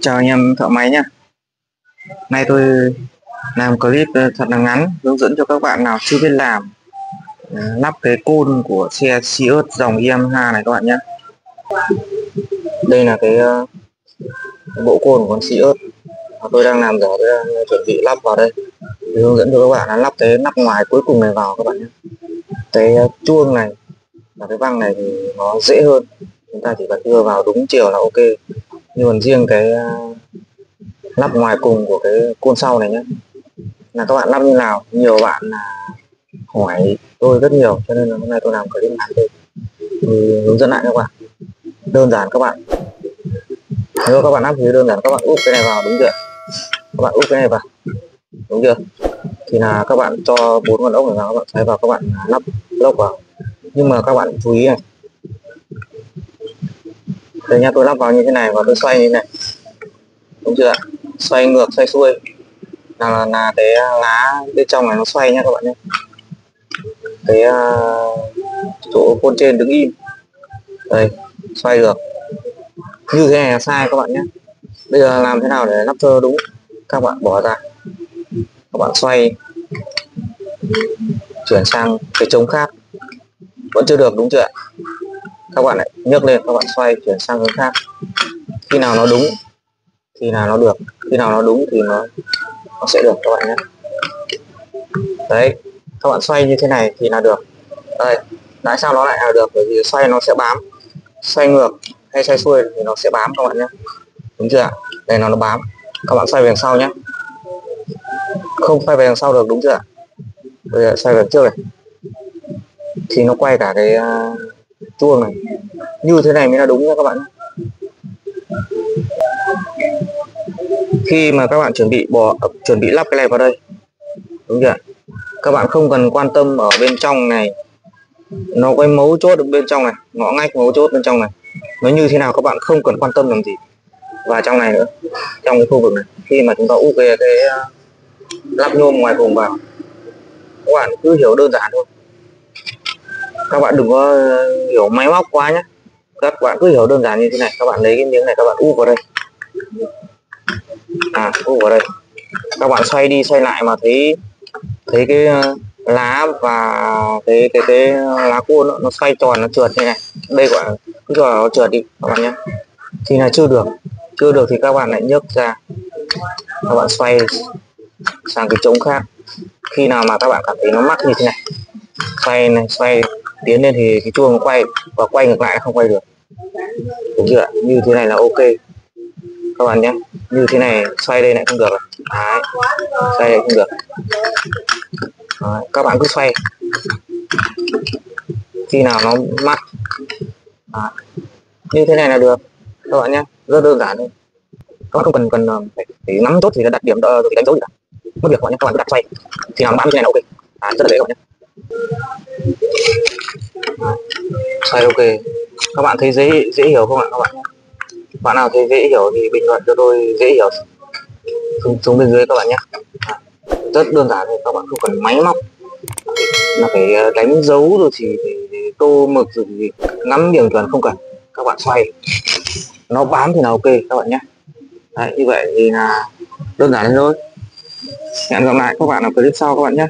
Chào anh em thợ máy nhé. Nay tôi làm clip thật là ngắn hướng dẫn cho các bạn nào chưa biết làm lắp cái côn của xe Siut dòng Yamaha này các bạn nhé. Đây là cái bộ côn của con Siut tôi đang làm, giờ tôi đang chuẩn bị lắp vào đây. Thì hướng dẫn cho các bạn là lắp cái nắp ngoài cuối cùng này vào các bạn nhé. Cái chuông này và cái văng này thì nó dễ hơn, chúng ta chỉ cần đưa vào đúng chiều là ok. Nhưng còn riêng cái lắp ngoài cùng của cái côn sau này nhé, là các bạn lắp như nào, nhiều bạn là hỏi tôi rất nhiều, cho nên là hôm nay tôi làm clip ngắn thôi thì hướng dẫn lại các bạn. Đơn giản các bạn, nếu các bạn lắp thì đơn giản, các bạn úp cái này vào đúng chưa, các bạn úp cái này vào đúng chưa, thì là các bạn cho 4 con ốc này vào, các bạn xoay vào, các bạn lắp lốc vào. Nhưng mà các bạn chú ý này, đây nha, tôi lắp vào như thế này và tôi xoay như thế này đúng chưa, xoay ngược xoay xuôi là cái lá bên trong này nó xoay nha các bạn nhé. Cái chỗ côn trên đứng im đây, xoay được như thế này là sai các bạn nhé. Bây giờ làm thế nào để lắp cho đúng, các bạn bỏ ra, các bạn xoay chuyển sang cái trống khác, vẫn chưa được đúng chưa, các bạn lại nhấc lên, các bạn xoay chuyển sang hướng khác. Khi nào nó đúng thì là nó được, khi nào nó đúng thì nó sẽ được các bạn nhé. Đấy, các bạn xoay như thế này thì là được. Đây, tại sao nó lại là được? Bởi vì xoay nó sẽ bám, xoay ngược hay xoay xuôi thì nó sẽ bám các bạn nhé, đúng chưa ạ? Đây nó bám. Các bạn xoay về đằng sau nhé, không xoay về đằng sau được đúng chưa ạ? Bây giờ xoay về trước này thì nó quay cả cái chuông này, như thế này mới là đúng nha các bạn. Khi mà các bạn chuẩn bị lắp cái này vào đây đúng chưa, các bạn không cần quan tâm ở bên trong này nó có mấu chốt ở bên trong này, ngõ ngách mấu chốt bên trong này nó như thế nào, các bạn không cần quan tâm làm gì. Và trong này nữa, trong cái khu vực này, khi mà chúng ta úp cái lắp nhôm ngoài cùng vào, các bạn cứ hiểu đơn giản thôi, các bạn đừng có hiểu máy móc quá nhé. Các bạn cứ hiểu đơn giản như thế này, các bạn lấy cái miếng này các bạn úp vào đây, úp vào đây, các bạn xoay đi xoay lại mà thấy cái lá và cái lá côn nó xoay tròn, nó trượt như này, đây gọi là cứ cho nó trượt đi các bạn nhé. Thì là chưa được thì các bạn lại nhấc ra, các bạn xoay sang cái trống khác. Khi nào mà các bạn cảm thấy nó mắc như thế này, xoay tiến lên thì cái chuông nó quay, và quay ngược lại không quay được, đúng chưa? Như thế này là ok các bạn nhé. Như thế này xoay đây lại không được. Đấy, xoay đây không được. Đấy, các bạn cứ xoay khi nào nó mắc. Đấy, như thế này là được các bạn nhé, rất đơn giản thôi. Các bạn không cần phải nắm chốt thì đặt điểm rồi đánh dấu gì cả, mất việc các bạn nhé. Các bạn cứ đặt xoay thì nào nó bám như thế này là ok. Rất là dễ các bạn nhé. Xoay ok, các bạn thấy dễ hiểu không ạ các bạn nhé? Bạn nào thấy dễ hiểu thì bình luận cho tôi dễ hiểu xuống bên dưới các bạn nhé. Rất đơn giản thôi, các bạn không cần máy móc là phải đánh dấu rồi thì tô mực rồi thì ngắm điểm chuẩn, không cần. Các bạn xoay nó bám thì là ok các bạn nhé. Đấy, như vậy thì là đơn giản thôi. Hẹn gặp lại các bạn ở clip sau các bạn nhé.